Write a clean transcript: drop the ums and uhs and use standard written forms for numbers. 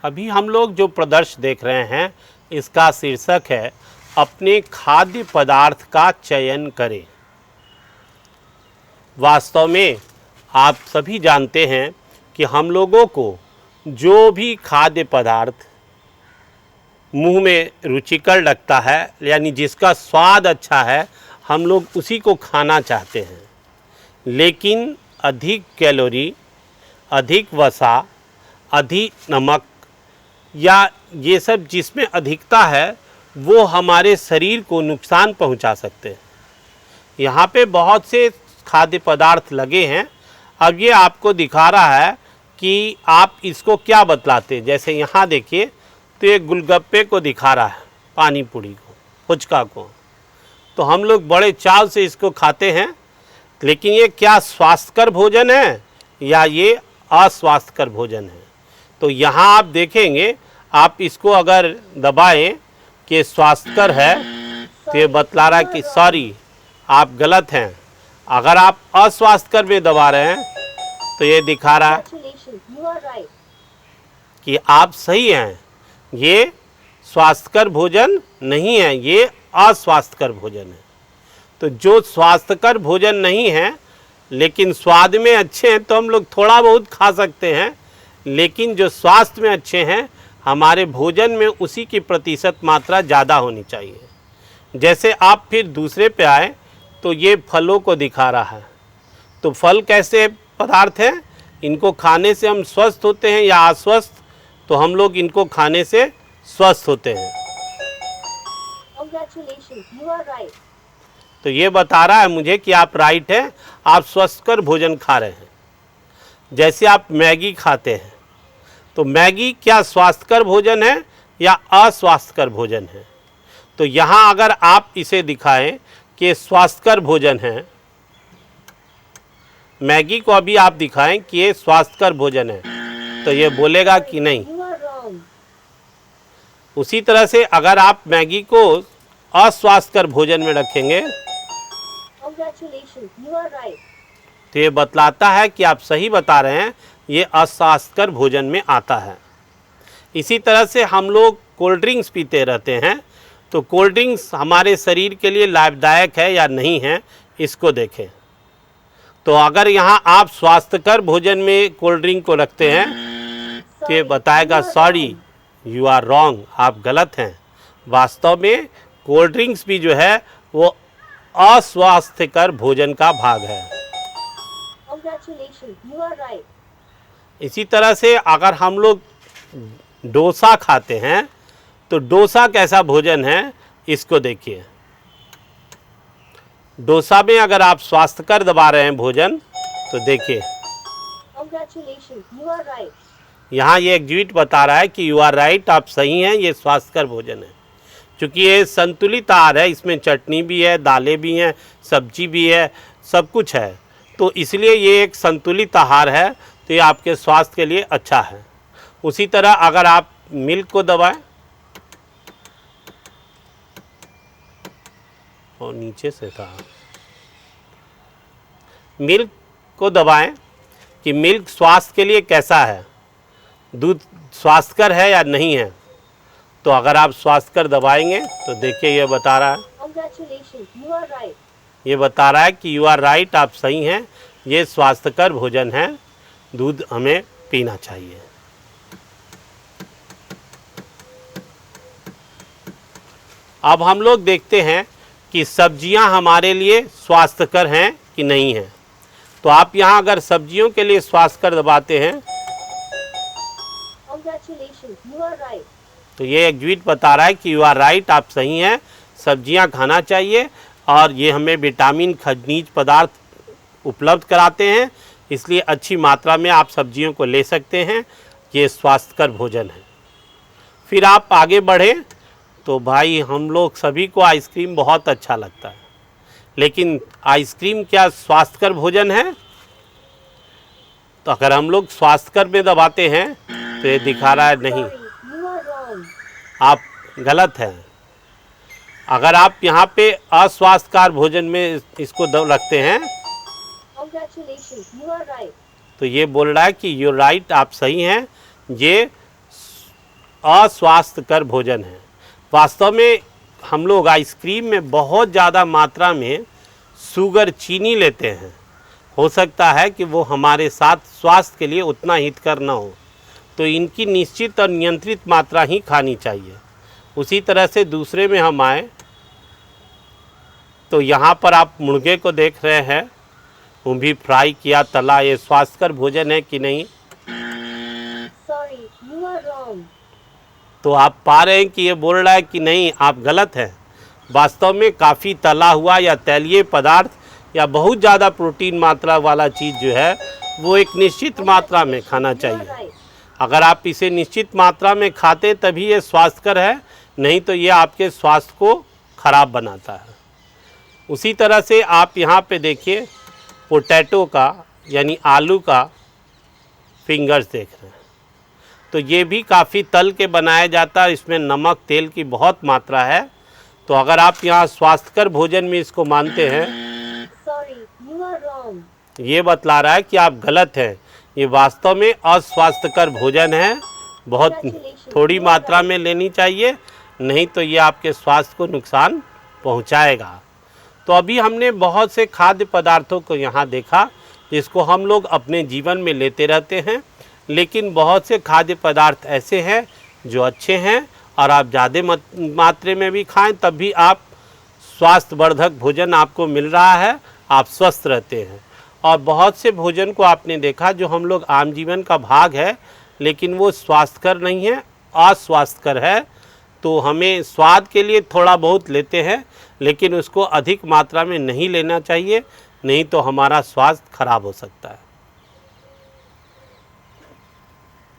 अभी हम लोग जो प्रदर्श देख रहे हैं इसका शीर्षक है अपने खाद्य पदार्थ का चयन करें। वास्तव में आप सभी जानते हैं कि हम लोगों को जो भी खाद्य पदार्थ मुंह में रुचिकर लगता है यानी जिसका स्वाद अच्छा है हम लोग उसी को खाना चाहते हैं, लेकिन अधिक कैलोरी, अधिक वसा, अधिक नमक या ये सब जिसमें अधिकता है वो हमारे शरीर को नुकसान पहुंचा सकते हैं। यहाँ पे बहुत से खाद्य पदार्थ लगे हैं। अब ये आपको दिखा रहा है कि आप इसको क्या बतलाते हैं। जैसे यहाँ देखिए तो ये गोलगप्पे को दिखा रहा है, पानी पूरी को, फुचका को, तो हम लोग बड़े चाव से इसको खाते हैं, लेकिन ये क्या स्वास्थ्यकर भोजन है या ये अस्वास्थ्यकर भोजन है। तो यहाँ आप देखेंगे, आप इसको अगर दबाएं कि स्वास्थ्यकर है तो ये बतला रहा है कि सॉरी आप गलत हैं। अगर आप अस्वास्थ्यकर में दबा रहे हैं तो ये दिखा रहा है कि आप सही हैं, ये स्वास्थ्यकर भोजन नहीं है, ये अस्वास्थ्यकर भोजन है। तो जो स्वास्थ्यकर भोजन नहीं है लेकिन स्वाद में अच्छे हैं तो हम लोग थोड़ा बहुत खा सकते हैं, लेकिन जो स्वास्थ्य में अच्छे हैं हमारे भोजन में उसी की प्रतिशत मात्रा ज़्यादा होनी चाहिए। जैसे आप फिर दूसरे पे आए तो ये फलों को दिखा रहा है। तो फल कैसे पदार्थ हैं, इनको खाने से हम स्वस्थ होते हैं या अस्वस्थ, तो हम लोग इनको खाने से स्वस्थ होते हैं। You are right. तो ये बता रहा है मुझे कि आप राइट हैं, आप स्वस्थकर भोजन खा रहे हैं। जैसे आप मैगी खाते हैं तो मैगी क्या स्वास्थ्यकर भोजन है या अस्वास्थ्यकर भोजन है। तो यहाँ अगर आप इसे दिखाएं कि स्वास्थ्यकर भोजन है, मैगी को अभी आप दिखाएं कि ये स्वास्थ्यकर भोजन है, तो ये बोलेगा कि नहीं। You are wrong. उसी तरह से अगर आप मैगी को अस्वास्थ्यकर भोजन में रखेंगे Congratulations, you are right. तो ये बतलाता है कि आप सही बता रहे हैं, ये अस्वास्थ्यकर भोजन में आता है। इसी तरह से हम लोग कोल्ड ड्रिंक्स पीते रहते हैं, तो कोल्ड ड्रिंक्स हमारे शरीर के लिए लाभदायक है या नहीं है, इसको देखें। तो अगर यहाँ आप स्वास्थ्यकर भोजन में कोल्ड ड्रिंक को रखते हैं तो ये बताएगा सॉरी यू आर रॉन्ग, आप गलत हैं। वास्तव में कोल्ड ड्रिंक्स भी जो है वो अस्वास्थ्यकर भोजन का भाग है। Congratulations, you are right. इसी तरह से अगर हम लोग डोसा खाते हैं तो डोसा कैसा भोजन है, इसको देखिए। डोसा में अगर आप स्वास्थ्यकर दबा रहे हैं भोजन तो देखिए Congratulations, you are right. यहाँ ये एग्जिट बता रहा है कि यू आर राइट, आप सही हैं, ये स्वास्थ्यकर भोजन है। क्योंकि ये संतुलित आहार है, इसमें चटनी भी है, दालें भी हैं, सब्जी भी है, सब कुछ है, तो इसलिए ये एक संतुलित आहार है, तो ये आपके स्वास्थ्य के लिए अच्छा है। उसी तरह अगर आप मिल्क को दबाएं और नीचे से था, मिल्क को दबाएं कि मिल्क स्वास्थ्य के लिए कैसा है, दूध स्वास्थ्यकर है या नहीं है। तो अगर आप स्वास्थ्यकर दबाएंगे तो देखिए ये बता रहा है, Congratulations, you are right. ये बता रहा है कि यू आर राइट, आप सही हैं, ये स्वास्थ्यकर भोजन है, दूध हमें पीना चाहिए। अब हम लोग देखते हैं कि सब्जियां हमारे लिए स्वास्थ्यकर हैं कि नहीं हैं। तो आप यहाँ अगर सब्जियों के लिए स्वास्थ्यकर दबाते हैं Congratulations, you are right. तो ये एग्जिट बता रहा है कि यू आर राइट, आप सही हैं, सब्जियां खाना चाहिए और ये हमें विटामिन खनिज पदार्थ उपलब्ध कराते हैं, इसलिए अच्छी मात्रा में आप सब्जियों को ले सकते हैं, ये स्वास्थ्यकर भोजन है। फिर आप आगे बढ़ें तो भाई हम लोग सभी को आइसक्रीम बहुत अच्छा लगता है, लेकिन आइसक्रीम क्या स्वास्थ्यकर भोजन है। तो अगर हम लोग स्वास्थ्यकर में दबाते हैं तो ये दिखा रहा है नहीं, Sorry, you are wrong. आप गलत हैं। अगर आप यहाँ पे अस्वास्थ्यकर भोजन में इसको रखते हैं Congratulations, you are right. तो ये बोल रहा है कि यू राइट, आप सही हैं, ये अस्वास्थ्यकर भोजन है। वास्तव में हम लोग आइसक्रीम में बहुत ज़्यादा मात्रा में शुगर, चीनी लेते हैं। हो सकता है कि वो हमारे साथ स्वास्थ्य के लिए उतना हितकर न हो, तो इनकी निश्चित और नियंत्रित मात्रा ही खानी चाहिए। उसी तरह से दूसरे में हम आए तो यहाँ पर आप मुर्गे को देख रहे हैं, वो भी फ्राई किया, तला। ये स्वास्थ्यकर भोजन है कि नहीं? Sorry, you are wrong. तो आप पा रहे हैं कि ये बोल रहा है कि नहीं, आप गलत हैं। वास्तव में काफ़ी तला हुआ या तैलीय पदार्थ या बहुत ज़्यादा प्रोटीन मात्रा वाला चीज़ जो है वो एक निश्चित मात्रा में खाना You are चाहिए। right. अगर आप इसे निश्चित मात्रा में खाते तभी ये स्वास्थ्यकर है, नहीं तो ये आपके स्वास्थ्य को खराब बनाता है। उसी तरह से आप यहाँ पे देखिए पोटैटो का यानी आलू का फिंगर्स देख रहे हैं, तो ये भी काफ़ी तल के बनाया जाता है। इसमें नमक, तेल की बहुत मात्रा है। तो अगर आप यहाँ स्वास्थ्यकर भोजन में इसको मानते हैं, Sorry, you are wrong. ये बतला रहा है कि आप गलत हैं। ये वास्तव में अस्वास्थ्यकर भोजन है। बहुत थोड़ी मात्रा में लेनी चाहिए, नहीं तो ये आपके स्वास्थ्य को नुकसान पहुंचाएगा। तो अभी हमने बहुत से खाद्य पदार्थों को यहाँ देखा जिसको हम लोग अपने जीवन में लेते रहते हैं, लेकिन बहुत से खाद्य पदार्थ ऐसे हैं जो अच्छे हैं और आप ज़्यादा मात्रा में भी खाएं तब भी आप स्वास्थ्यवर्धक भोजन आपको मिल रहा है, आप स्वस्थ रहते हैं। और बहुत से भोजन को आपने देखा जो हम लोग आम जीवन का भाग है, लेकिन वो स्वास्थ्यकर नहीं है, अस्वास्थ्यकर है। तो हमें स्वाद के लिए थोड़ा बहुत लेते हैं, लेकिन उसको अधिक मात्रा में नहीं लेना चाहिए, नहीं तो हमारा स्वास्थ्य खराब हो सकता है।